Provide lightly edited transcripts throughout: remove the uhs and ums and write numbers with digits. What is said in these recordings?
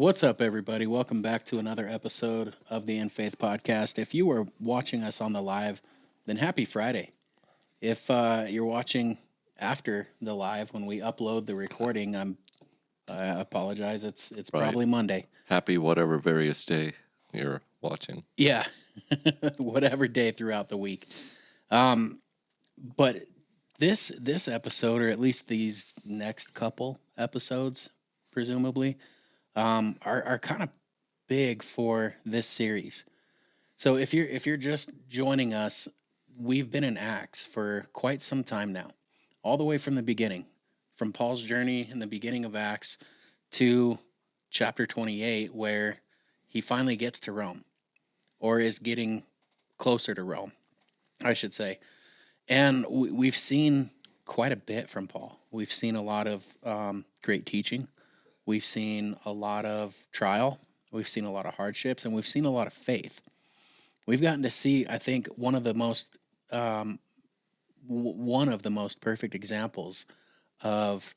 What's up, everybody? Welcome back to another episode of the In Faith Podcast. If you are watching us on the live, then happy Friday. If you're watching after the live when we upload the recording, I apologize. It's Right. probably Monday. Happy whatever various day you're watching. Yeah, whatever day throughout the week. But this episode, or at least these next couple episodes, presumably, are kind of big for this series. So if you're just joining us, we've been in Acts for quite some time now, all the way from the beginning, from Paul's journey in the beginning of Acts to chapter 28, where he finally gets to Rome, or is getting closer to Rome, I should say. And we've seen quite a bit from Paul. We've seen a lot of great teaching. We've seen a lot of trial. We've seen a lot of hardships, and we've seen a lot of faith. We've gotten to see, I think, one of the most perfect examples of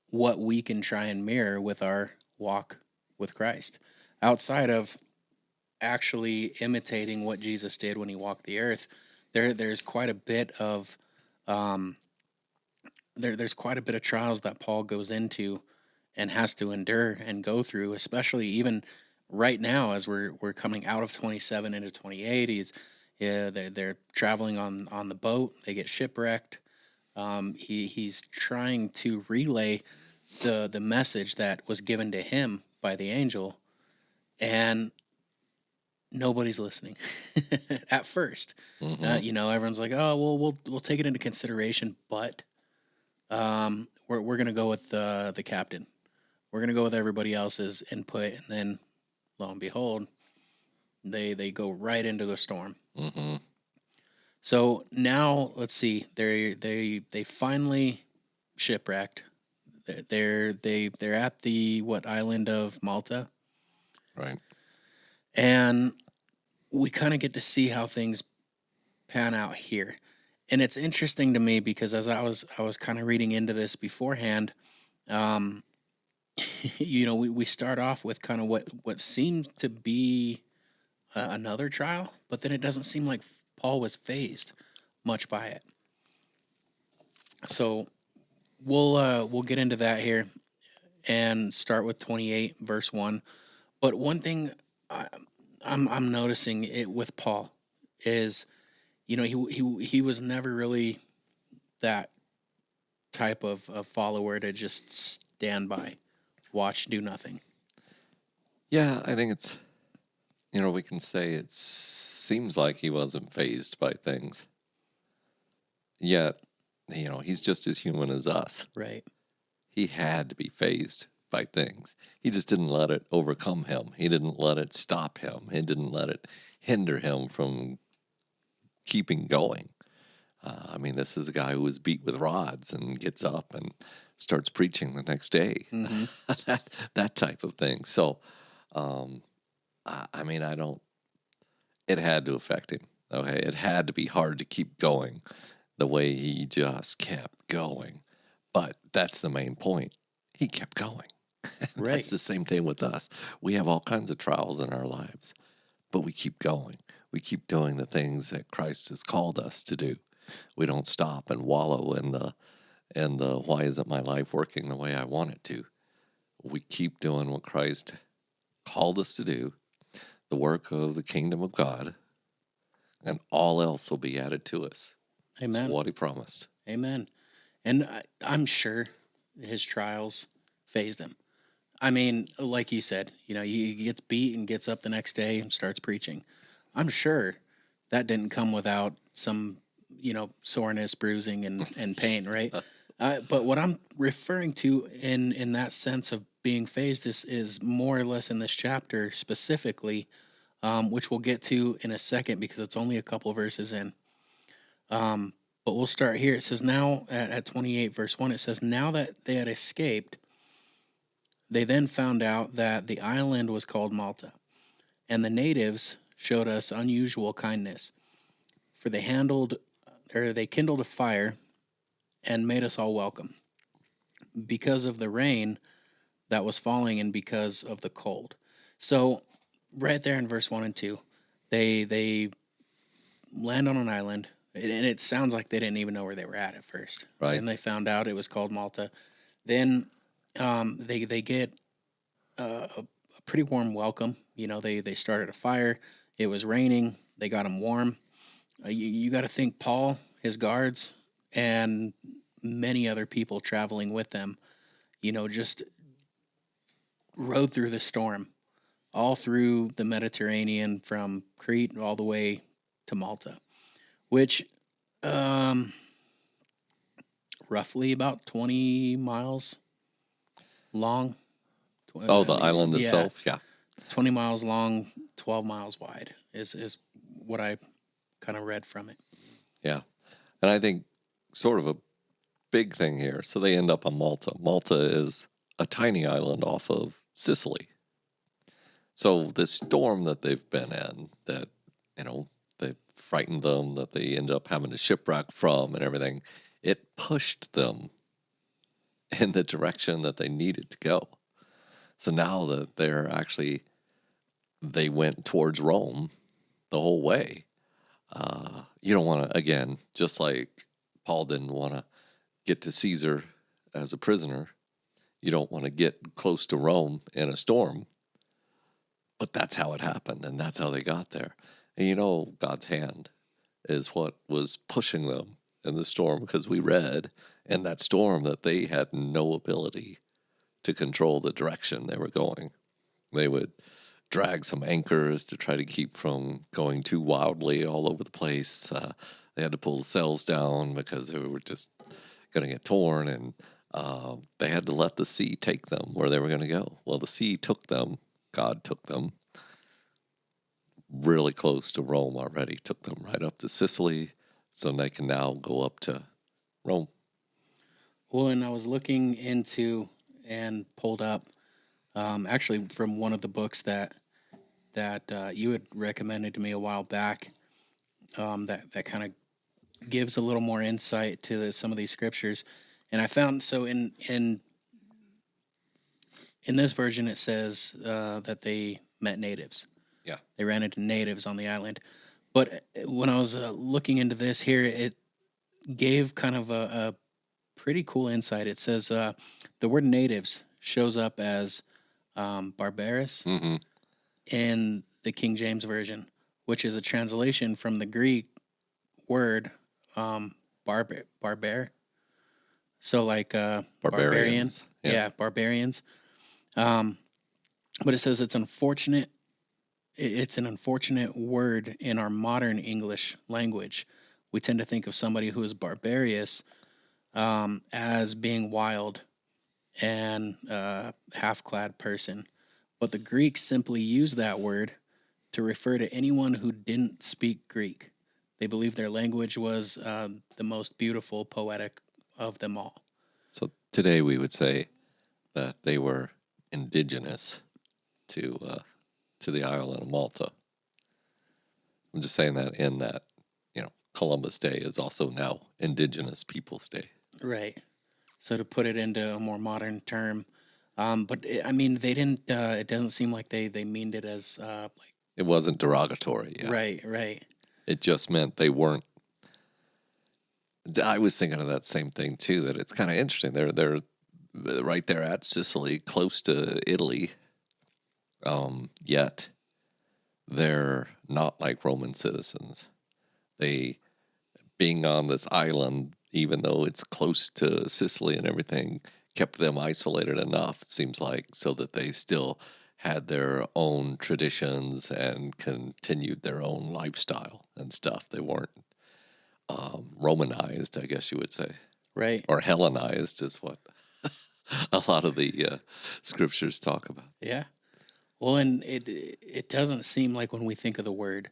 what we can try and mirror with our walk with Christ, outside of actually imitating what Jesus did when he walked the earth. There's quite a bit of there's quite a bit of trials that Paul goes into and has to endure and go through, especially even right now as we're coming out of 27 into 28. They're traveling on the boat. They get shipwrecked. He's trying to relay the message that was given to him by the angel, and nobody's listening at first. Everyone's like, "Oh, well, we'll take it into consideration," but we're gonna go with the captain. We're gonna go with everybody else's input, and then lo and behold, they go right into the storm. Mm-hmm. So now let's see. They finally shipwrecked. They're at the what island of Malta, Right. and we kind of get to see how things pan out here. And it's interesting to me because as I was kind of reading into this beforehand, we start off with kind of what seemed to be another trial, but then it doesn't seem like Paul was fazed much by it. So we'll get into that here and start with 28 verse 1. But one thing I'm noticing it with Paul is, he was never really that type of follower to just stand by, watch, do nothing. Yeah, I think it's, we can say it seems like he wasn't fazed by things. Yet, he's just as human as us. Right. He had to be fazed by things. He just didn't let it overcome him. He didn't let it stop him. He didn't let it hinder him from keeping going. This is a guy who was beat with rods and gets up and starts preaching the next day. Mm-hmm. that type of thing. So, it had to affect him. Okay. It had to be hard to keep going the way he just kept going. But that's the main point. He kept going. Right. That's the same thing with us. We have all kinds of trials in our lives, but we keep going. We keep doing the things that Christ has called us to do. We don't stop and wallow in the why isn't my life working the way I want it to. We keep doing what Christ called us to do, the work of the kingdom of God, and all else will be added to us. Amen. That's what he promised. Amen. And I'm sure his trials fazed him. I mean, like you said, he gets beat and gets up the next day and starts preaching. I'm sure that didn't come without some, soreness, bruising, and pain, right? But what I'm referring to in that sense of being fazed is more or less in this chapter specifically, which we'll get to in a second because it's only a couple verses in. But we'll start here. It says now at 28 verse 1, it says, now that they had escaped, they then found out that the island was called Malta, and the natives showed us unusual kindness, for they kindled a fire and made us all welcome. Because of the rain, that was falling and because of the cold. So right there in verse 1 and 2, they land on an island, and it sounds like they didn't even know where they were at first. Right. Then they found out it was called Malta. Then they get a pretty warm welcome. You know, they started a fire. It was raining. They got them warm. You got to think Paul, his guards, and many other people traveling with them, you know, just rode through the storm all through the Mediterranean from Crete all the way to Malta, which roughly about 20 miles long. Oh, the island Yeah, itself. Yeah. 20 miles long, 12 miles wide is what I kind of read from it. Yeah. And I think sort of a big thing here. So they end up on Malta. Malta is a tiny island off of Sicily. So this storm that they've been in, that, you know, they frightened them, that they end up having to shipwreck from and everything, it pushed them in the direction that they needed to go. So now that they went towards Rome the whole way. You don't want to, again, just like Paul didn't want to get to Caesar as a prisoner, you don't want to get close to Rome in a storm. But that's how it happened, and that's how they got there. And you know, God's hand is what was pushing them in the storm, because we read in that storm that they had no ability to control the direction they were going. They would drag some anchors to try to keep from going too wildly all over the place. They had to pull the sails down because they were just going to get torn, and they had to let the sea take them where they were going to go. Well, the sea took them. God took them really close to Rome already, took them right up to Sicily, so they can now go up to Rome. Well, and I was looking into and pulled up actually from one of the books that you had recommended to me a while back. That kind of gives a little more insight to some of these scriptures, and I found so in this version it says that they met natives. Yeah. They ran into natives on the island, but when I was looking into this here, it gave kind of a pretty cool insight. It says the word natives shows up as barbarous Mm-hmm. in the King James Version, which is a translation from the Greek word barbar. So like barbarian. Barbarians. Yeah, barbarians. But it says it's unfortunate. It's an unfortunate word in our modern English language. We tend to think of somebody who is barbarous as being wild and half-clad person. But the Greeks simply used that word to refer to anyone who didn't speak Greek. They believed their language was the most beautiful, poetic of them all. So today we would say that they were indigenous to the island of Malta. I'm just saying that in that, you know, Columbus Day is also now Indigenous Peoples Day. Right. So to put it into a more modern term, but I mean, they didn't. It doesn't seem like they meaned it as like. It wasn't derogatory. Yeah. Right. Right. It just meant they weren't. I was thinking of that same thing too. That it's kind of interesting. They're right there at Sicily, close to Italy. Yet they're not like Roman citizens. They, being on this island, even though it's close to Sicily and everything, kept them isolated enough, it seems like, so that they still had their own traditions and continued their own lifestyle and stuff. They weren't Romanized, I guess you would say, Right. or Hellenized is what a lot of the scriptures talk about. Yeah. Well, and it doesn't seem like when we think of the word,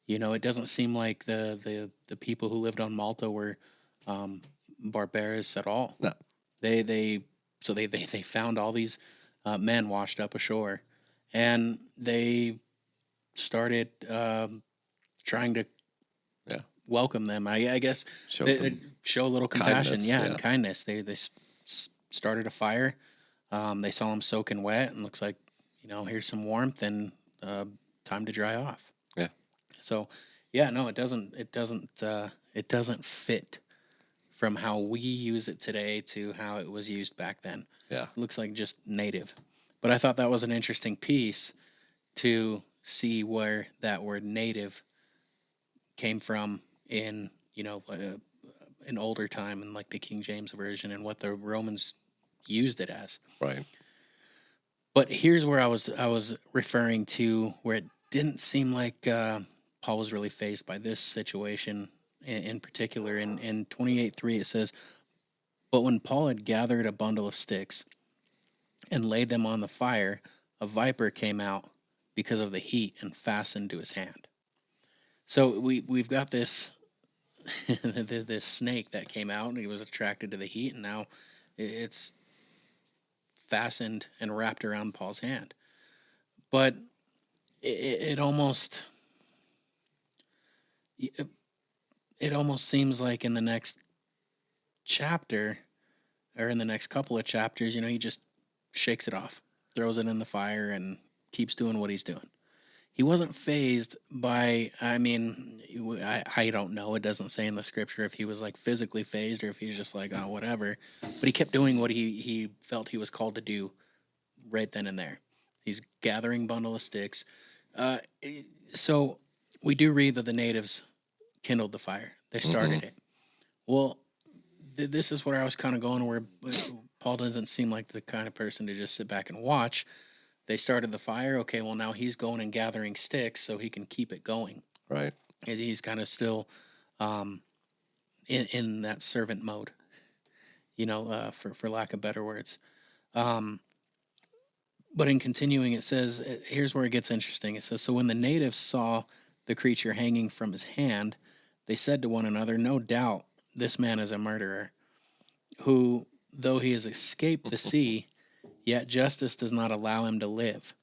you know, it doesn't seem like the people who lived on Malta were barbarous at all. No. They found all these men washed up ashore, and they started trying to Yeah. welcome them. I guess Show they them show a little compassion, kindness, yeah, yeah. and kindness. They started a fire. They saw him soaking wet, and looks like, here's some warmth and time to dry off. Yeah. So, yeah, no, it doesn't fit from how we use it today to how it was used back then. Yeah. It looks like just native. But I thought that was an interesting piece to see where that word native came from in, an older time, and like the King James version, and what the Romans used it as. Right. But here's where I was referring to where it didn't seem like Paul was really faced by this situation in particular. In 28:3 it says, "But when Paul had gathered a bundle of sticks and laid them on the fire, a viper came out because of the heat and fastened to his hand." So we've got this this snake that came out, and he was attracted to the heat, and now it's fastened and wrapped around Paul's hand. But it almost it almost seems like in the next chapter, or in the next couple of chapters, he just shakes it off, throws it in the fire, and keeps doing what he's doing. He wasn't phased by, I don't know. It doesn't say in the scripture if he was like physically phased, or if he was just like, oh, whatever. But he kept doing what he felt he was called to do right then and there. He's gathering bundle of sticks. So we do read that the natives kindled the fire. They started it. Well, this is where I was kind of going, where Paul doesn't seem like the kind of person to just sit back and watch. They started the fire. Okay, well, now he's going and gathering sticks so he can keep it going. Right. He's kind of still in that servant mode, for lack of better words. But in continuing, it says, here's where it gets interesting. It says, "So when the natives saw the creature hanging from his hand, they said to one another, 'No doubt this man is a murderer, who, though he has escaped the sea, yet justice does not allow him to live.'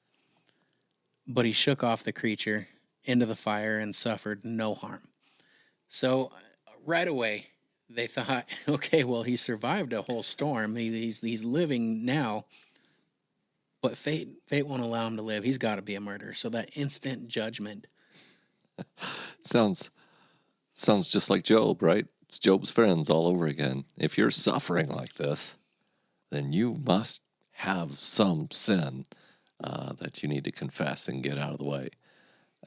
But he shook off the creature into the fire and suffered no harm." So right away, they thought, okay, well, he survived a whole storm. He's living now, but fate won't allow him to live. He's got to be a murderer. So that instant judgment. Sounds just like Job, right? It's Job's friends all over again. If you're suffering like this, then you must have some sin that you need to confess and get out of the way.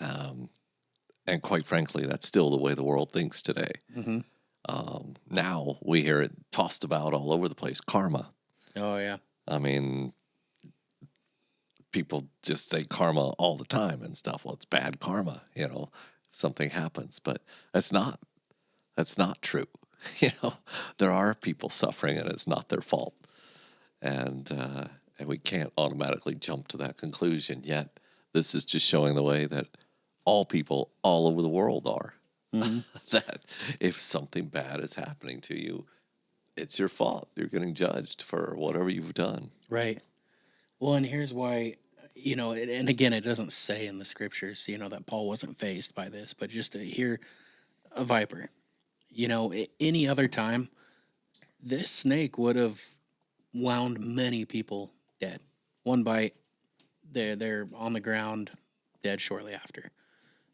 And quite frankly, that's still the way the world thinks today. Mm-hmm. Now we hear it tossed about all over the place. Karma. Oh, yeah. I mean, people just say karma all the time and stuff. Well, it's bad karma, if something happens. But that's not true. There are people suffering, and it's not their fault. And we can't automatically jump to that conclusion. Yet this is just showing the way that all people all over the world are. Mm-hmm. That if something bad is happening to you, it's your fault. You're getting judged for whatever you've done. Right. Well, and here's why, and again, it doesn't say in the scriptures, that Paul wasn't faced by this, but just to hear a viper, any other time, this snake would have wound many people dead. One bite, they're on the ground, dead shortly after.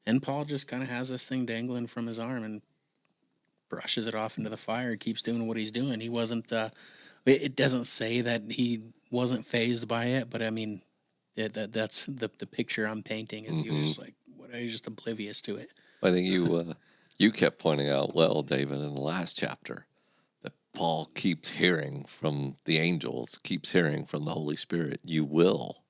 And Paul just kind of has this thing dangling from his arm and brushes it off into the fire, keeps doing what he's doing. He wasn't, it doesn't say that he wasn't fazed by it, but I mean, that's the picture I'm painting, is he was just like, he's just oblivious to it. I think you kept pointing out, well, David, in the last chapter, that Paul keeps hearing from the angels, keeps hearing from the Holy Spirit, you will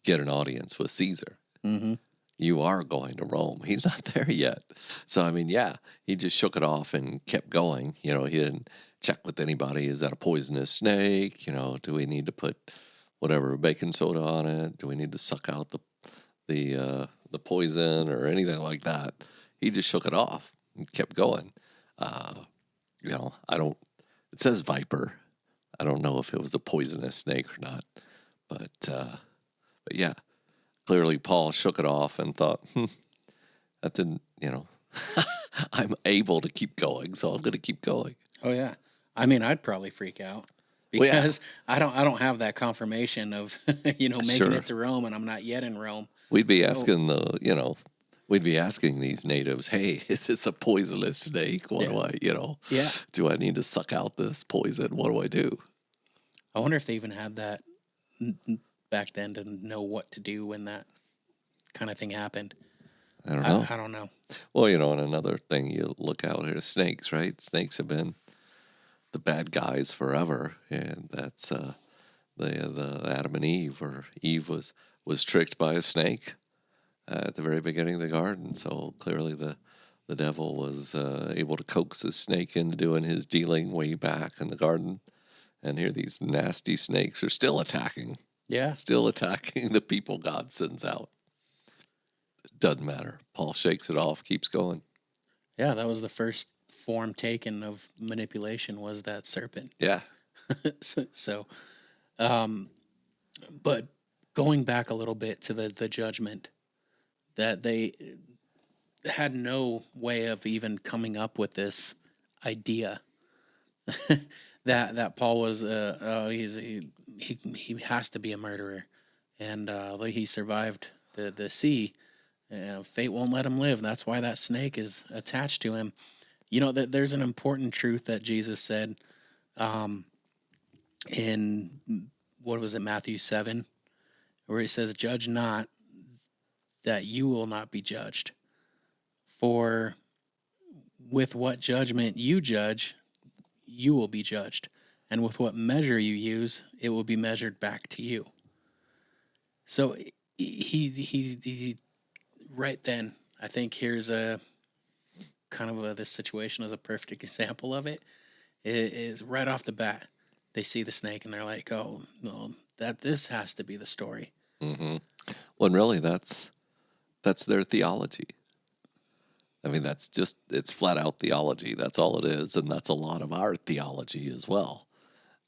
get an audience with Caesar. Mm-hmm. You are going to Rome. He's not there yet. So, I mean, yeah, he just shook it off and kept going. He didn't check with anybody. Is that a poisonous snake? Do we need to put whatever baking soda on it? Do we need to suck out the poison or anything like that? He just shook it off and kept going. I don't. It says viper. I don't know if it was a poisonous snake or not, but yeah. Clearly, Paul shook it off and thought, that didn't, I'm able to keep going, so I'm going to keep going. Oh, yeah. I mean, I'd probably freak out. Well, yeah, because I don't have that confirmation of making sure. it to Rome, and I'm not yet in Rome. We'd be So asking we'd be asking these natives, "Hey, is this a poisonous snake? What yeah, do yeah. do I need to suck out this poison? What do I do?" I wonder if they even had that back then to know what to do when that kind of thing happened. I don't know. I don't know. Well, and another thing you look out here, snakes, right? Snakes have been the bad guys forever, and that's the Adam and Eve, or Eve was tricked by a snake at the very beginning of the garden. So clearly the devil was able to coax the snake into doing his dealing way back in the garden. And here these nasty snakes are Yeah, still attacking the people God sends out. Doesn't matter. Paul shakes it off, keeps going. yeah. That was the first form taken of manipulation, was that serpent. Yeah. So, um, but going back a little bit to the judgment, that they had no way of even coming up with this idea that Paul was he has to be a murderer, and like he survived the sea. Fate won't let him live. That's why that snake is attached to him. That there's an important truth that Jesus said in, what was it, Matthew 7, where he says, "Judge not, that you will not be judged. For with what judgment you judge, you will be judged. And with what measure you use, it will be measured back to you." So he right then, I think here's a kind of this situation as a perfect example of it. It is right off the bat. They see the snake and they're like, "Oh, no, that this has to be the story." Mm-hmm. Well, and really, that's their theology. I mean, it's flat out theology. That's all it is. And that's a lot of our theology as well.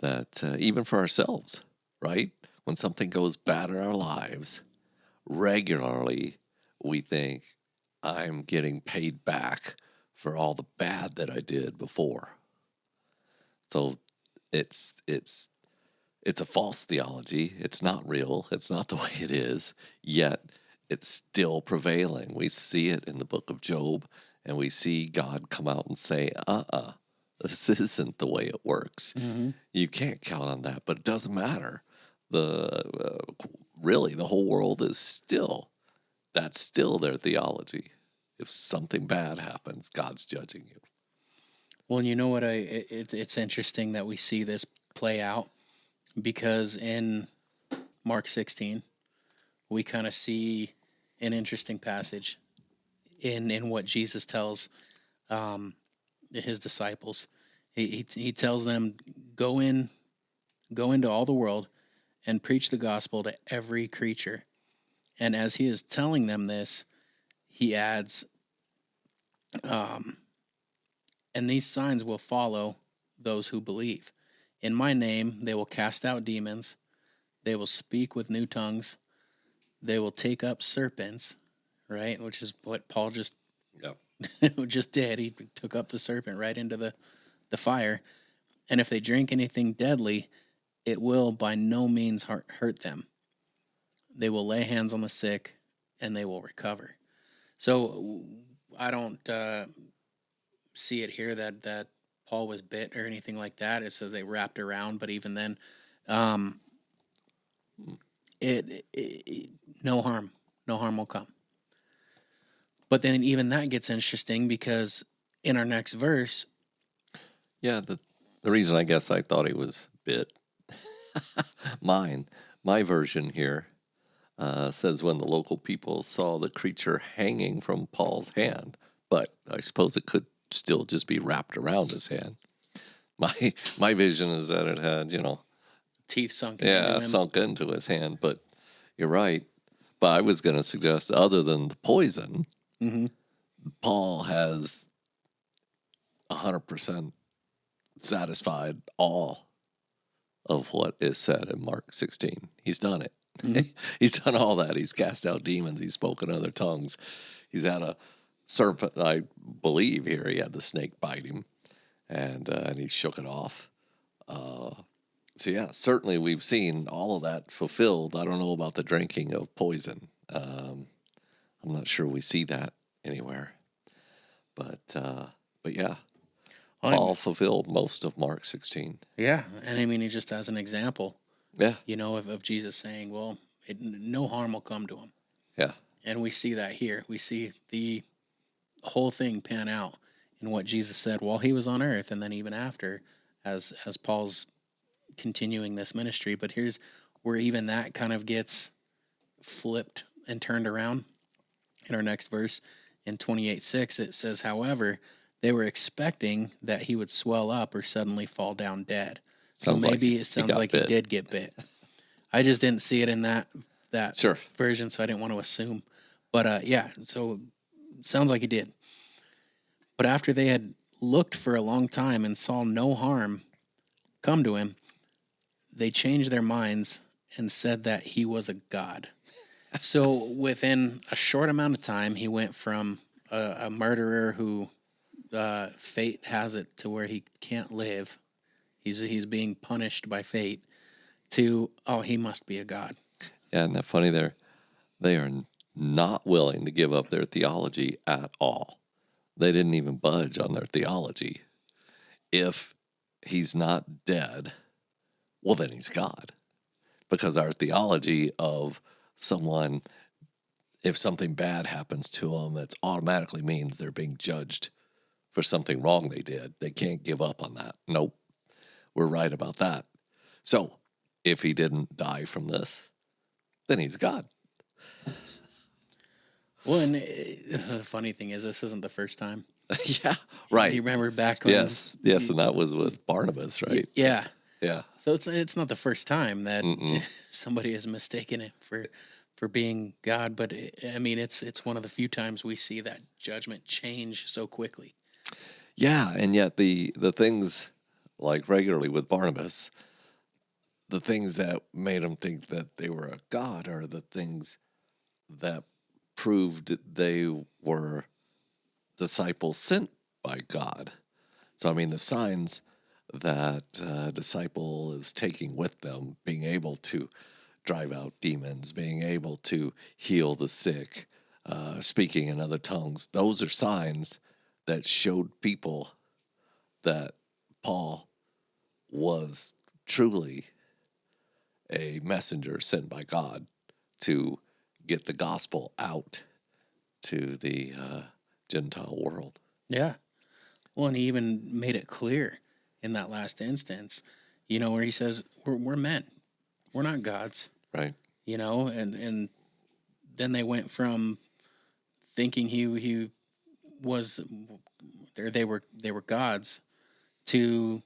That even for ourselves, right? When something goes bad in our lives, regularly we think, I'm getting paid back for all the bad that I did before. So it's a false theology. It's not real. It's not the way it is. Yet it's still prevailing. We see it in the book of Job, and we see God come out and say, this isn't the way it works. Mm-hmm. You can't count on that, but it doesn't matter. Really, the whole world is that's still their theology. If something bad happens, God's judging you. Well, you know what? It's interesting that we see this play out, because in Mark 16, we kind of see an interesting passage in what Jesus tells his disciples. He tells them, go into all the world and preach the gospel to every creature. And as he is telling them this, he adds, and these signs will follow those who believe. In my name, they will cast out demons. They will speak with new tongues. They will take up serpents, right? Which is what Paul just Yep. just did. He took up the serpent right into the fire. And if they drink anything deadly, it will by no means hurt them. They will lay hands on the sick and they will recover. So I don't see it here that Paul was bit or anything like that. It says they wrapped around, but even then, um, it no harm will come. But then even that gets interesting, because in our next verse, Yeah, the reason I guess I thought he was bit, my version here says when the local people saw the creature hanging from Paul's hand, but I suppose it could still just be wrapped around his hand. My vision is that it had, teeth sunk into him. sunk into his hand. But you're right. But I was going to suggest, other than the poison, Mm-hmm. Paul has 100% satisfied all of what is said in Mark 16. He's done it. Mm-hmm. He's done all that. He's cast out demons. He's spoken other tongues. He's had a serpent, I believe here he had the snake bite him, and he shook it off. So yeah, certainly we've seen all of that fulfilled. I don't know about the drinking of poison. I'm not sure we see that anywhere, but yeah, I'm, Paul fulfilled most of Mark 16. yeah, and I mean, just as an example, Yeah, of Jesus saying, "Well, no harm will come to him," yeah, and we see that here. We see the whole thing pan out in what Jesus said while he was on earth, and then even after, as Paul's continuing this ministry. But here's where even that kind of gets flipped and turned around. In our next verse, in 28:6, it says, "However, they were expecting that he would swell up or suddenly fall down dead." So sounds like maybe it he sounds got like he bit. did get bit. I just didn't see it in that Sure. version, so I didn't want to assume. But yeah, so it sounds like he did. But after they had looked for a long time and saw no harm come to him, they changed their minds and said that he was a god. So within a short amount of time, he went from a murderer who fate has it to where he can't live. He's being punished by fate. To, oh, he must be a god. Yeah, isn't that funny there? They are not willing to give up their theology at all. They didn't even budge on their theology. If he's not dead, well, then he's God. Because our theology of someone, if something bad happens to them, it automatically means they're being judged for something wrong they did. They can't give up on that. Nope, we're right about that. So if he didn't die from this, then he's God. Well, and the funny thing is, this isn't the first time. Yeah, right. You remember back when? Yes, and that was with Barnabas, right? Yeah. Yeah. So it's not the first time that Mm-mm. somebody has mistaken it for being God, but I mean it's one of the few times we see that judgment change so quickly. Yeah, and yet the things, like regularly with Barnabas, the things that made them think that they were a god are the things that proved they were disciples sent by God. So I mean, the signs that a disciple is taking with them, being able to drive out demons, being able to heal the sick, speaking in other tongues, those are signs that showed people that Paul was truly a messenger sent by God to get the gospel out to the Gentile world. Yeah. Well, and he even made it clear in that last instance, where he says we're men, we're not gods, Right. and then they went from thinking he was they were gods to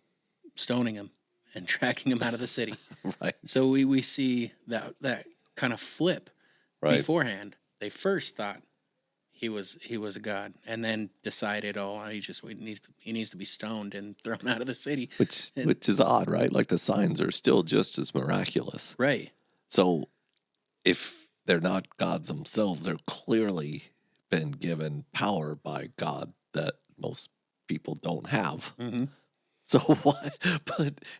stoning him and tracking him out of the city. Right. So we see that kind of flip Right. beforehand. They first thought he was a god, and then decided, oh, he needs to be stoned and thrown out of the city. Which is odd, right? Like the signs are still just as miraculous. Right. So if they're not gods themselves, they're clearly been given power by God that most people don't have. Mm-hmm. So why?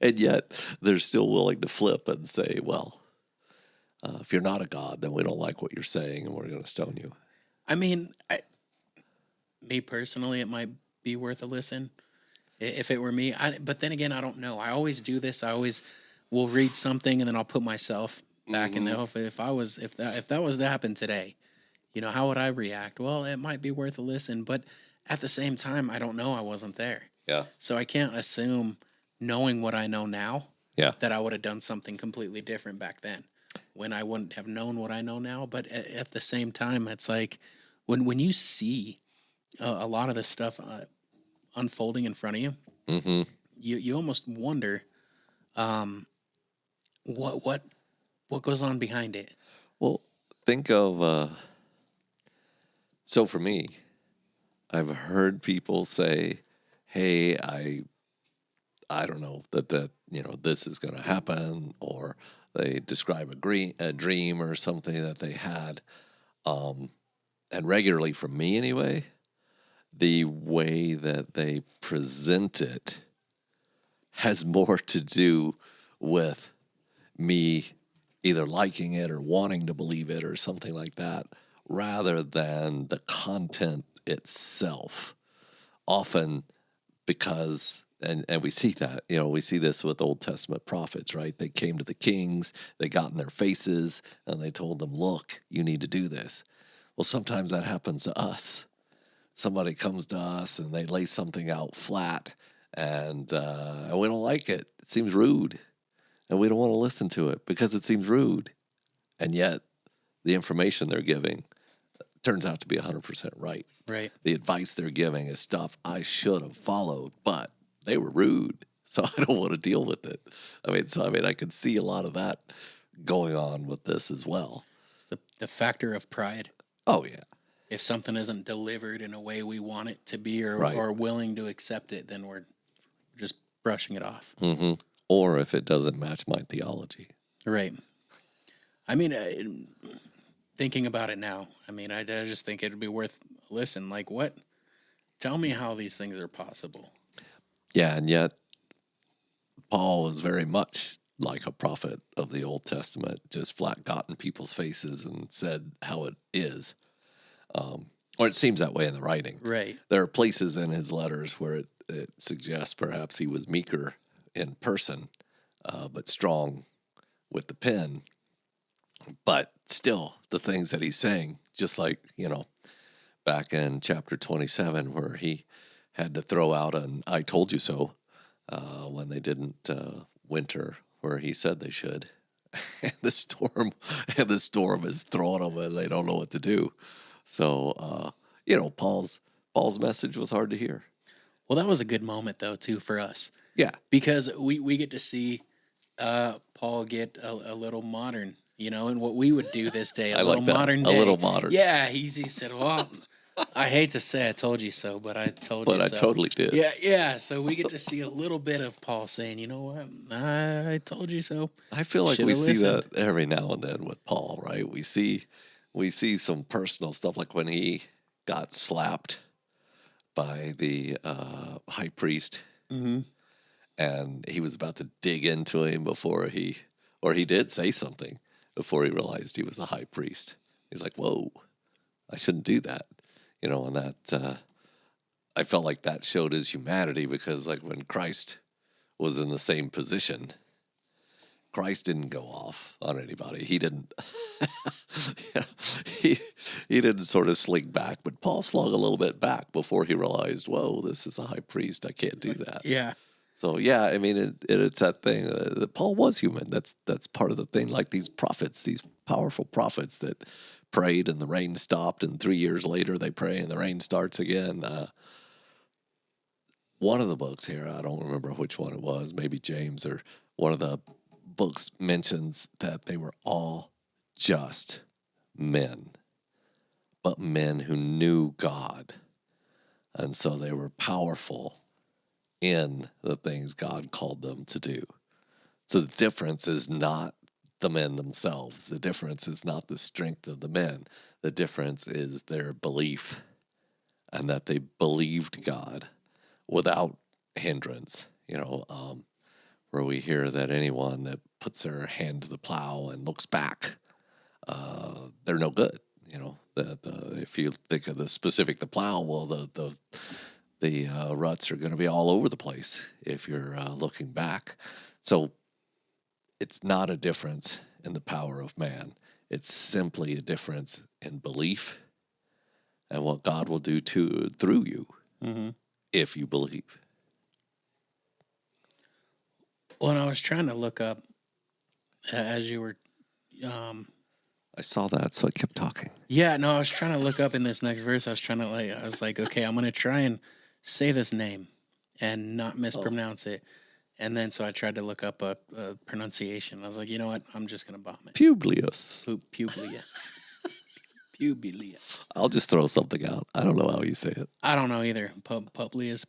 And yet they're still willing to flip and say, well, if you're not a god, then we don't like what you're saying and we're going to stone you. I mean, me personally, it might be worth a listen if it were me. But then again, I don't know. I always do this. I always will read something and then I'll put myself back in there. If that was to happen today, how would I react? Well, it might be worth a listen, but at the same time, I don't know. I wasn't there. Yeah. So I can't assume, knowing what I know now, Yeah. that I would have done something completely different back then when I wouldn't have known what I know now. But at the same time, it's like when you see a lot of this stuff unfolding in front of you, Mm-hmm. you almost wonder what goes on behind it. Well, think of, so for me, I've heard people say, hey, I don't know that this is going to happen, or they describe a dream or something that they had, and regularly for me anyway, the way that they present it has more to do with me either liking it or wanting to believe it or something like that, rather than the content itself. Often because and we see that, we see this with Old Testament prophets, right? They came to the kings, they got in their faces, and they told them, look, you need to do this. Well, sometimes that happens to us. Somebody comes to us and they lay something out flat, and we don't like it. It seems rude, and we don't want to listen to it because it seems rude. And yet the information they're giving turns out to be 100% right. Right. The advice they're giving is stuff I should have followed, but they were rude, so I don't want to deal with it. I can see a lot of that going on with this as well. It's the factor of pride. Oh, yeah. If something isn't delivered in a way we want it to be, or, Right. or willing to accept it, then we're just brushing it off. Mm-hmm. Or if it doesn't match my theology. Right. I mean, thinking about it now, I just think it'd be worth a listen. Like, what? Tell me how these things are possible. Yeah, and yet Paul was very much like a prophet of the Old Testament, just flat got in people's faces and said how it is. Or it seems that way in the writing. Right. There are places in his letters where it suggests perhaps he was meeker in person, but strong with the pen. But still, the things that he's saying, just like, back in chapter 27, where he had to throw out an I told you so when they didn't winter where he said they should. And the storm is throwing them and they don't know what to do. So, Paul's message was hard to hear. Well, that was a good moment, though, too, for us. Yeah. Because we get to see Paul get a little modern, and what we would do this day, a I little like that. modern A day. little modern. Yeah, he said, well, I hate to say I told you so, but I told you But I so. totally did. Yeah. So we get to see a little bit of Paul saying, you know what, I told you so. I feel like Shoulda we see listened. that every now and then with Paul, right? We see some personal stuff, like when he got slapped by the high priest, Mm-hmm. and he was about to dig into him he did say something before he realized he was a high priest. He's like, whoa, I shouldn't do that. And that, I felt like that showed his humanity, because like when Christ was in the same position, Christ didn't go off on anybody. He didn't, he didn't sort of slink back, but Paul slung a little bit back before he realized, whoa, this is a high priest. I can't do that. Yeah. So yeah, it's that thing. That Paul was human. That's part of the thing. Like these prophets, these powerful prophets that prayed and the rain stopped, and 3 years later they pray and the rain starts again. One of the books here, I don't remember which one it was, maybe James, or one of the books mentions that they were all just men, but men who knew God, and so they were powerful in the things God called them to do. So the difference is not the men themselves. The difference is not the strength of the men. The difference is their belief, and that they believed God without hindrance. Where we hear that anyone that puts their hand to the plow and looks back, they're no good. If you think of the plow, well, the ruts are going to be all over the place if you're looking back. So it's not a difference in the power of man. It's simply a difference in belief and what God will do through you, Mm-hmm. if you believe. Well, and I was trying to look up as you were. I saw that, so I kept talking. Yeah, no, I was trying to look up in this next verse. I was like, okay, I'm going to try and say this name and not mispronounce it. And then so I tried to look up a pronunciation. I was like, you know what? I'm just going to bomb it. Publius. Publius. Publius. I'll just throw something out. I don't know how you say it. I don't know either. Publius.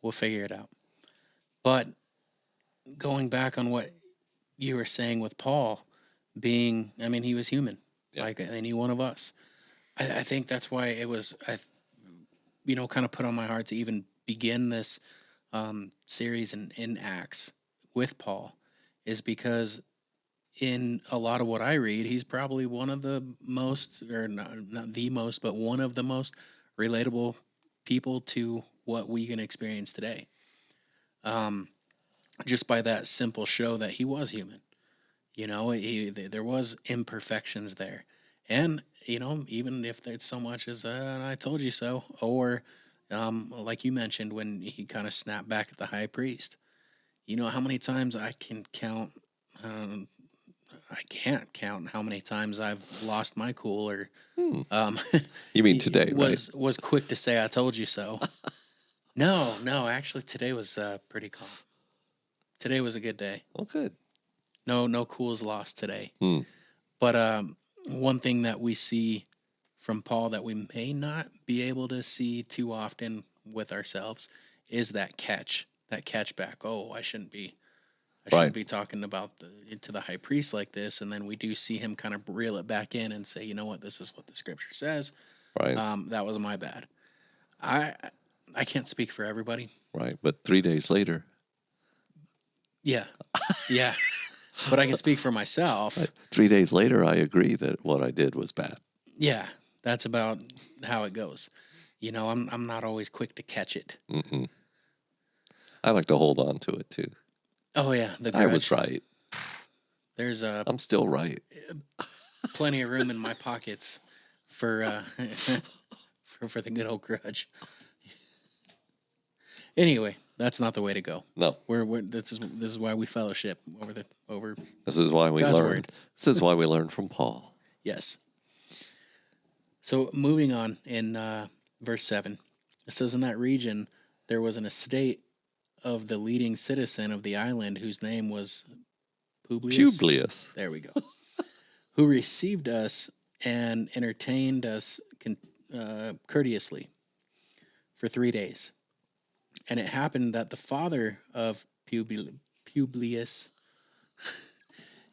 We'll figure it out. But going back on what you were saying with Paul being, he was human, like any one of us. I think that's why it was, kind of put on my heart to even begin this series in Acts with Paul is because in a lot of what I read, he's probably one of the most, or not the most, but one of the most relatable people to what we can experience today. Um, just by that simple show that he was human. You know, there was imperfections there, and even if there's so much as "I told you so," or like you mentioned when he kind of snapped back at the high priest. You know how many times I can count. Um, I can't count how many times I've lost my cool or Hmm. um, You mean today, right? was quick to say "I told you so." No, no, actually today was pretty calm. Today was a good day. Oh, good. No cools lost today. Hmm. But one thing that we see from Paul that we may not be able to see too often with ourselves is that catch back. Oh, I shouldn't Right. be talking about to the high priest like this. And then we do see him kind of reel it back in and say, you know what, this is what the scripture says. Right. That was my bad. I I can't speak for everybody. Right. But 3 days later, Yeah, yeah, but I can speak for myself. 3 days later, I agree that what I did was bad. Yeah, that's about how it goes. I'm not always quick to catch it. Mm-mm. I like to hold on to it too. Oh yeah, the I grudge. was right. There's I'm still right. plenty of room in my pockets for for the good old grudge. Anyway, that's not the way to go. No, This is why we fellowship over. this is why we God's learn. word. This is why we learn from Paul. Yes. So moving on in verse 7, it says, in that region there was an estate of the leading citizen of the island whose name was Publius. Publius. There we go. Who received us and entertained us courteously for 3 days. And it happened that the father of Publius,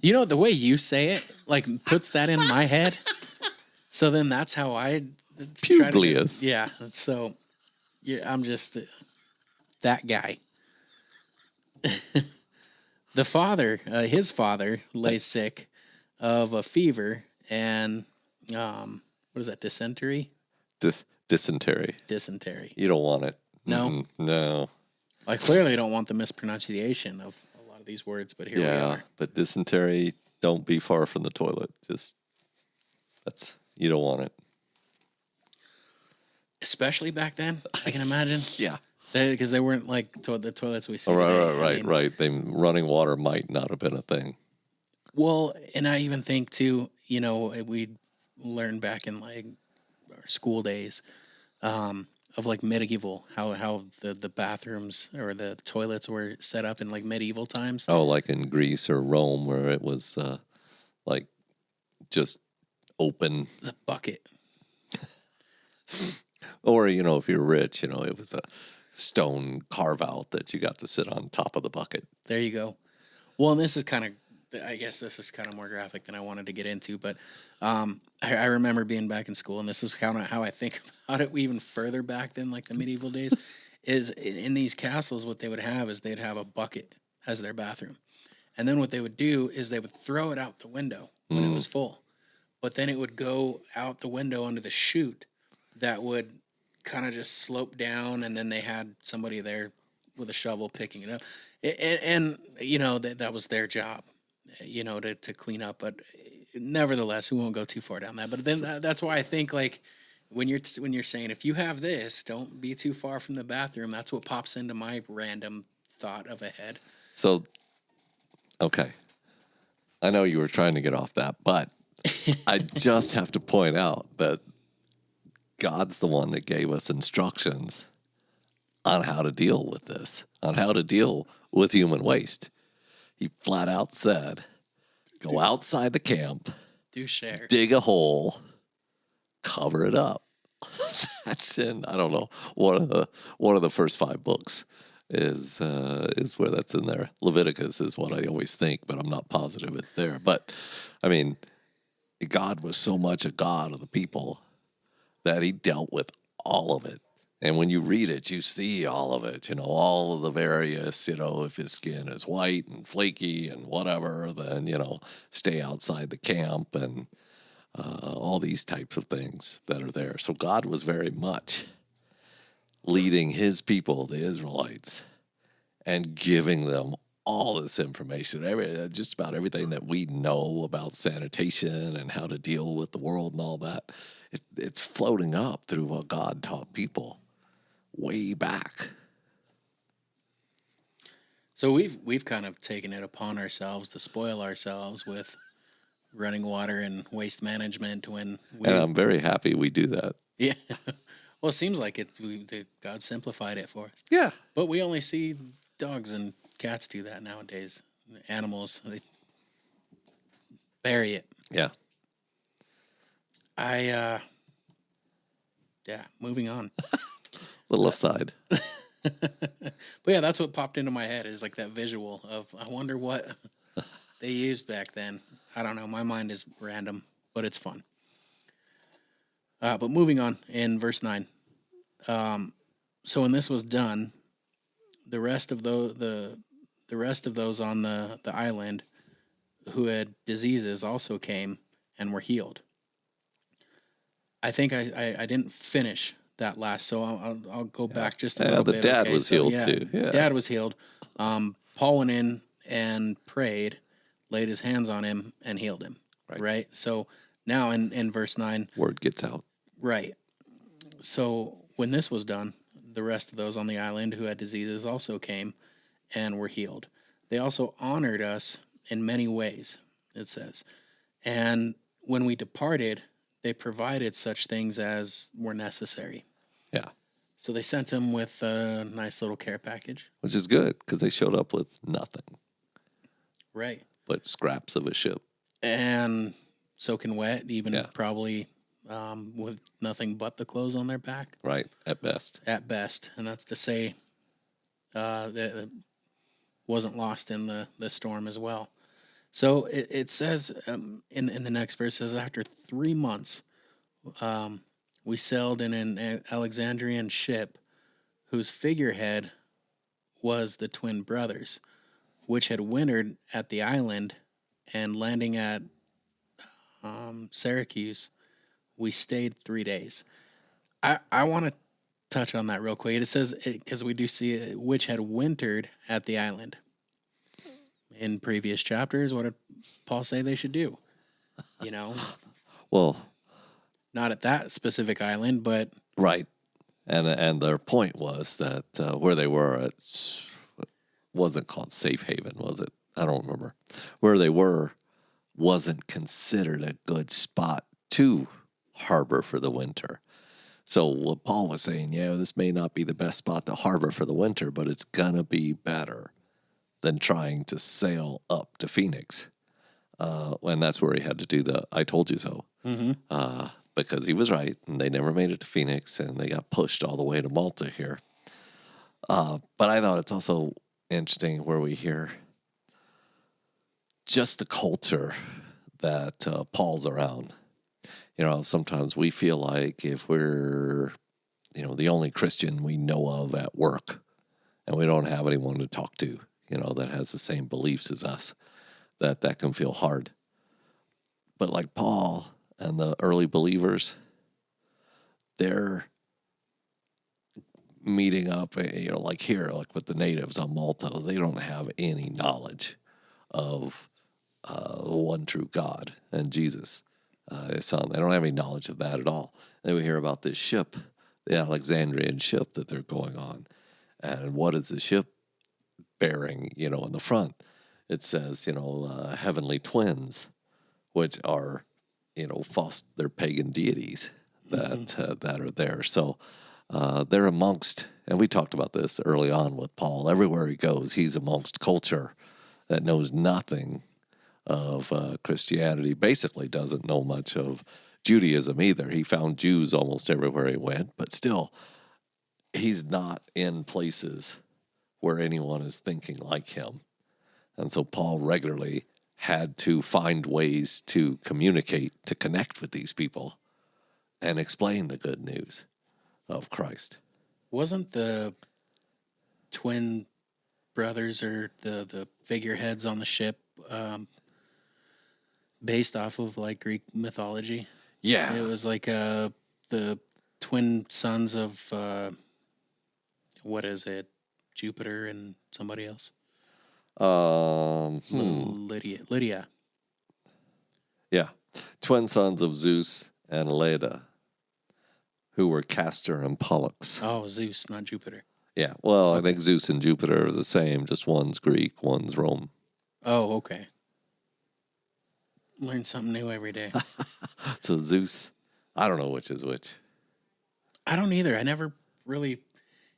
the way you say it, like puts that in my head. So then that's how I try to Publius. yeah. So yeah, I'm just that guy. The father, his father, lay sick of a fever and what is that? Dysentery. Dysentery. Dysentery. You don't want it. No? Mm-mm. No. I clearly don't want the mispronunciation of a lot of these words, but here we Yeah, are. but dysentery, don't be far from the toilet. You don't want it. Especially back then, I can imagine. Yeah. Because they weren't like the toilets we see Oh, today. right. Running water might not have been a thing. Well, and I even think too, we learned back in like our school days of like medieval, how the bathrooms or the toilets were set up in like medieval times. Oh, like in Greece or Rome, where it was like just open. It's a bucket. Or, if you're rich, it was a stone carve out that you got to sit on top of the bucket. There you go. Well, and I guess this is kind of more graphic than I wanted to get into, but I remember being back in school, and this is kind of how I think about it even further back than like the medieval days, is in these castles, what they would have is they'd have a bucket as their bathroom. And then what they would do is they would throw it out the window when it was full, but then it would go out the window under the chute that would kind of just slope down, and then they had somebody there with a shovel picking it up. And that was their job, to clean up. But nevertheless, we won't go too far down that. But then that's why I think like when you're saying if you have this, don't be too far from the bathroom. That's what pops into my random thought of a head. So, okay. I know you were trying to get off that, but I just have to point out that God's the one that gave us instructions on how to deal with this, on how to deal with human waste. He flat out said, go outside the camp, Do share. dig a hole, cover it up. That's in, I don't know, one of the first 5 books is where that's in there. Leviticus is what I always think, but I'm not positive it's there. But I mean, God was so much a God of the people that he dealt with all of it. And when you read it, you see all of it, all of the various, if his skin is white and flaky and whatever, then, stay outside the camp and all these types of things that are there. So God was very much leading his people, the Israelites, and giving them all this information, just about everything that we know about sanitation and how to deal with the world and all that. It's floating up through what God taught people way back. So we've kind of taken it upon ourselves to spoil ourselves with running water and waste management when we. And I'm very happy we do that. Yeah. Well, it seems like God simplified it for us. Yeah. But we only see dogs and cats do that nowadays. Animals, they bury it. Yeah. Moving on. Little aside. But yeah, that's what popped into my head is like that visual of, I wonder what they used back then. I don't know. My mind is random, but it's fun. But moving on in verse 9. So when this was done, the rest of the rest of those on the island who had diseases also came and were healed. I think I didn't finish that last, so I'll go back just a little the bit. dad Okay, was so, healed yeah, too. Yeah. Dad was healed. Paul went in and prayed, laid his hands on him, and healed him. Right? So now in verse 9, word gets out. Right. So when this was done, the rest of those on the island who had diseases also came and were healed. They also honored us in many ways, it says. And when we departed, they provided such things as were necessary. Yeah. So they sent him with a nice little care package. Which is good because they showed up with nothing. Right. But scraps of a ship. And soaking wet, even Yeah. probably with nothing but the clothes on their back. Right. At best. At best. And that's to say that it wasn't lost in the storm as well. So it says in the next verse, says after 3 months, we sailed in an Alexandrian ship whose figurehead was the twin brothers, which had wintered at the island, and landing at Syracuse, we stayed 3 days. I want to touch on that real quick. It says, because we do see it, which had wintered at the island. In previous chapters, what did Paul say they should do? Well, not at that specific island, but right. And their point was that where they were, it wasn't called Safe Haven, was it? I don't remember. Where they were wasn't considered a good spot to harbor for the winter. So what Paul was saying, this may not be the best spot to harbor for the winter, but it's going to be better than trying to sail up to Phoenix. And that's where he had to do the I told you so. Mm-hmm. Because he was right, and they never made it to Phoenix, and they got pushed all the way to Malta here. But I thought it's also interesting where we hear just the culture that Paul's around. Sometimes we feel like if we're, the only Christian we know of at work, and we don't have anyone to talk to, that has the same beliefs as us, that can feel hard. But like Paul and the early believers, they're meeting up, like here, like with the natives on Malta. They don't have any knowledge of the one true God and Jesus, his son. They don't have any knowledge of that at all. Then we hear about this ship, the Alexandrian ship that they're going on. And what is the ship bearing, in the front? It says, heavenly twins, which are, they're pagan deities that are there. So they're amongst, and we talked about this early on with Paul. Everywhere he goes, he's amongst culture that knows nothing of Christianity, basically doesn't know much of Judaism either. He found Jews almost everywhere he went, but still, he's not in places where anyone is thinking like him. And so Paul regularly had to find ways to communicate, to connect with these people and explain the good news of Christ. Wasn't the twin brothers or the figureheads on the ship um, based off of like Greek mythology? Yeah. It was like the twin sons of what is it? Jupiter and somebody else. Lydia. Yeah. Twin sons of Zeus and Leda, who were Castor and Pollux. Oh, Zeus, not Jupiter. Yeah. Well, I think Zeus and Jupiter are the same, just one's Greek, one's Rome. Oh, okay. Learn something new every day. So Zeus, I don't know which is which. I don't either. I never really,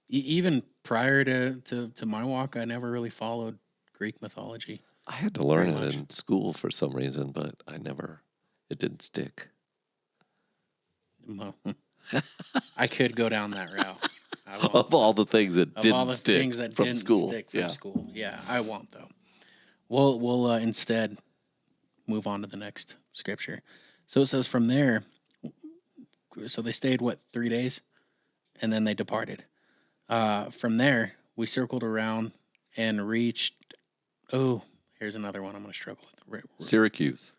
even prior to my walk, I never really followed Greek mythology. I had to learn Very it much. in school for some reason, but it didn't stick. Well, I could go down that route. I won't. Of all the things that Of all didn't the stick things that from didn't school. stick from Yeah. school. Yeah, I won't though. We'll instead move on to the next scripture. So it says from there. So they stayed 3 days, and then they departed. From there, we circled around and reached. Oh, here's another one I'm going to struggle with. Syracuse.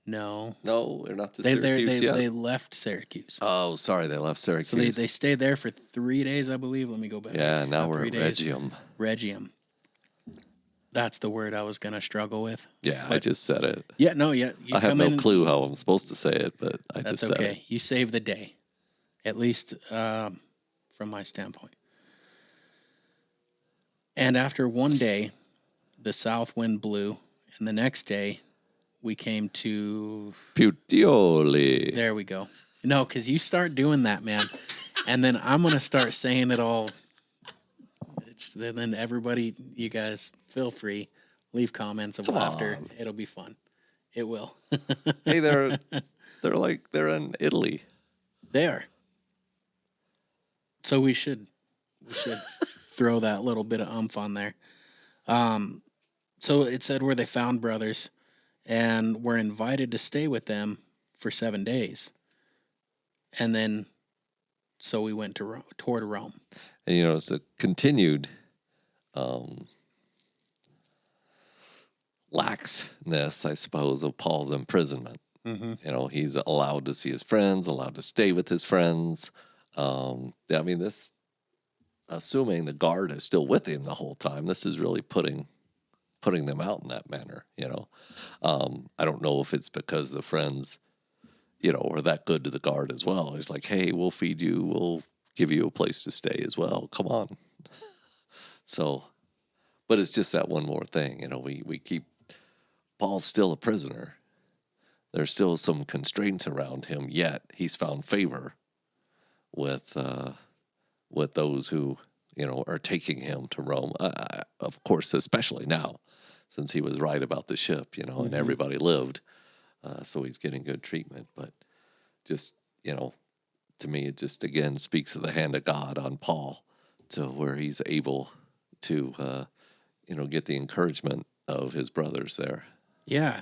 No, No, they're not to they Syracuse yet. they left Syracuse. Oh, sorry, they left Syracuse. So they stayed there for 3 days, I believe. Let me go back. Yeah, now we're 3 at days. Regium. Regium. That's the word I was going to struggle with. Yeah, I just said it. Yeah, no, yeah. You I have come no in, clue how I'm supposed to say it, but I That's just said okay. it. You save the day, at least from my standpoint. And after one day, the south wind blew, and the next day, we came to. Puteoli. There we go. No, because you start doing that, man, and then I'm gonna start saying it all. Then everybody, you guys, feel free, leave comments of laughter. on. It'll be fun. It will. Hey, they're in Italy. They are. So we should throw that little bit of umph on there. So it said where they found brothers and were invited to stay with them for 7 days. And then so we went to toward Rome. And it's a continued laxness, I suppose, of Paul's imprisonment. Mm-hmm. He's allowed to see his friends, allowed to stay with his friends. This, assuming the guard is still with him the whole time, this is really putting them out in that manner. I don't know if it's because the friends, are that good to the guard as well. It's like, hey, we'll feed you, we'll give you a place to stay as well. Come on. So, but it's just that one more thing. We keep Paul's still a prisoner. There's still some constraints around him, yet he's found favor with those who are taking him to Rome. Of course, especially now, since he was right about the ship, and everybody lived, so he's getting good treatment. But just to me, it just again speaks of the hand of God on Paul, to where he's able to get the encouragement of his brothers there. Yeah.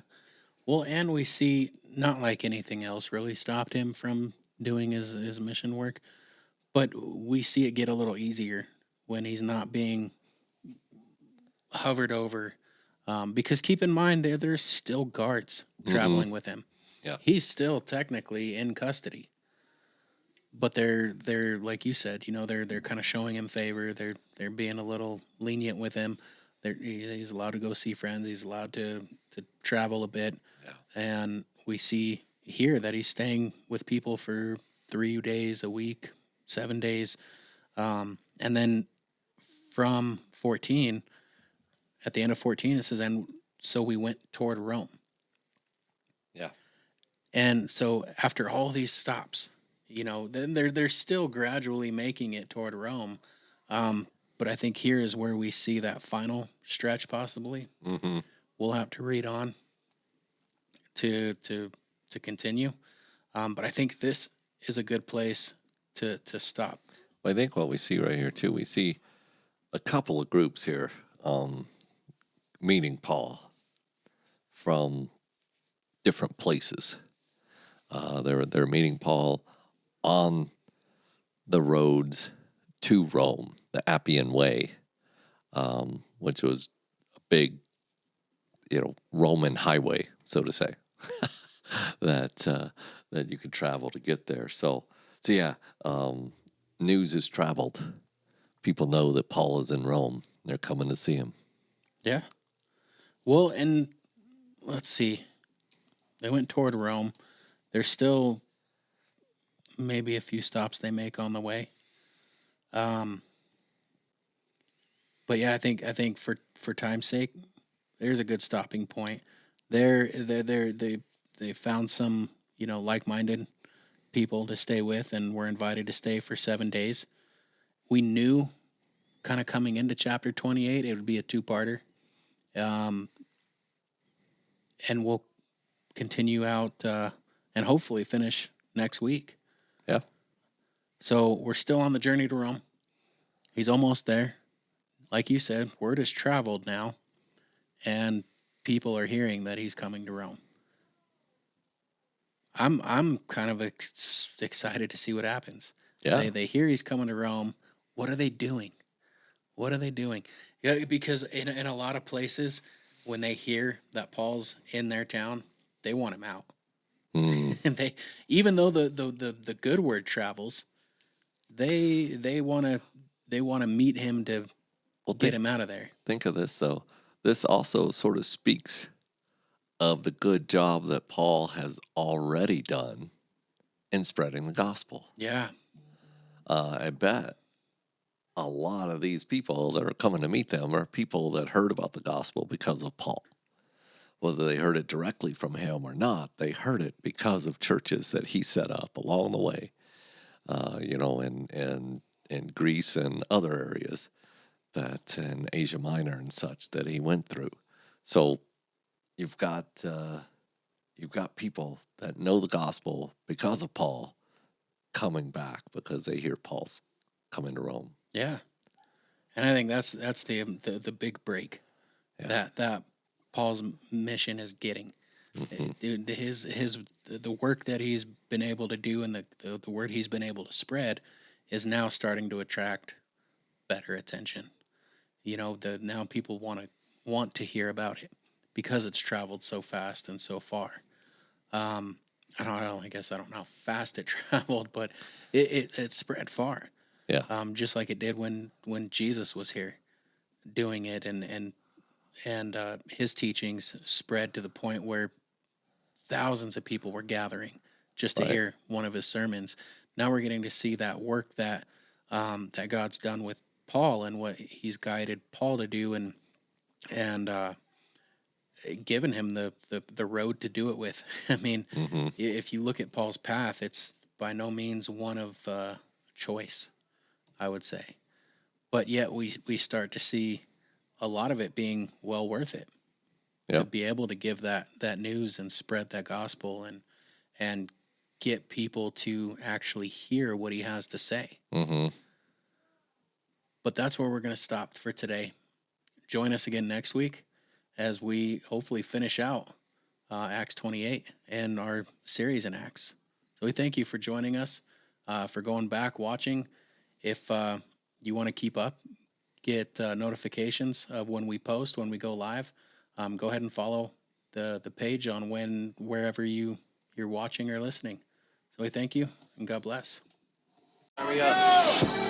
Well, and we see not like anything else really stopped him from doing his mission work, but we see it get a little easier when he's not being hovered over. Because keep in mind, there's still guards traveling with him. Yeah. He's still technically in custody, but they're like you said, they're kind of showing him favor. They're being a little lenient with him. He's allowed to go see friends. He's allowed to travel a bit. Yeah. And we see here that he's staying with people for 3 days a week, 7 days. And then from 14, at the end of 14, it says, and so we went toward Rome. Yeah. And so after all these stops, then they're still gradually making it toward Rome. But I think here is where we see that final stretch possibly. Mm-hmm. We'll have to read on to continue. But I think this is a good place to stop. I think what we see right here too, we see a couple of groups here meeting Paul from different places. They're meeting Paul on the roads to Rome, the Appian Way, which was a big, Roman highway, so to say, that you could travel to get there. So yeah, news is traveled. People know that Paul is in Rome. They're coming to see him. Yeah. Well, and let's see. They went toward Rome. There's still maybe a few stops they make on the way. But yeah, I think for time's sake, there's a good stopping point. They found some like-minded people to stay with, and were invited to stay for 7 days. We knew, kind of coming into chapter 28, it would be a two-parter, and we'll continue out and hopefully finish next week. Yeah. So we're still on the journey to Rome. He's almost there. Like you said, word has traveled now, and people are hearing that he's coming to Rome. I'm kind of excited to see what happens. Yeah. They hear he's coming to Rome. What are they doing? What are they doing? Yeah, because in a lot of places, when they hear that Paul's in their town, they want him out. Mm. And even though the good word travels, they want to meet him to get him out of there. Think of this, though. This also sort of speaks of the good job that Paul has already done in spreading the gospel. Yeah. I bet a lot of these people that are coming to meet them are people that heard about the gospel because of Paul. Whether they heard it directly from him or not, they heard it because of churches that he set up along the way, in Greece and other areas, that in Asia Minor and such, that he went through. So you've got people that know the gospel because of Paul coming back because they hear Paul's coming to Rome. Yeah. And I think that's the big break. Yeah. That Paul's mission is getting. Mm-hmm. The work that he's been able to do, and the word he's been able to spread, is now starting to attract better attention. Now people want to hear about it because it's traveled so fast and so far. I guess I don't know how fast it traveled, but it spread far. Yeah. Just like it did when Jesus was here doing it, and his teachings spread to the point where thousands of people were gathering just to hear one of his sermons. Now we're getting to see that work that God's done with Paul, and what he's guided Paul to do, and given him the road to do it with. I mean, if you look at Paul's path, it's by no means one of choice, I would say. But yet we start to see a lot of it being well worth it. Yep. To be able to give that news and spread that gospel and get people to actually hear what he has to say. Mm-hmm. But that's where we're going to stop for today. Join us again next week as we hopefully finish out Acts 28 and our series in Acts. So we thank you for joining us, for going back, watching. If you want to keep up, get notifications of when we post, when we go live, go ahead and follow the page on wherever you're watching or listening. So we thank you, and God bless. Hurry up.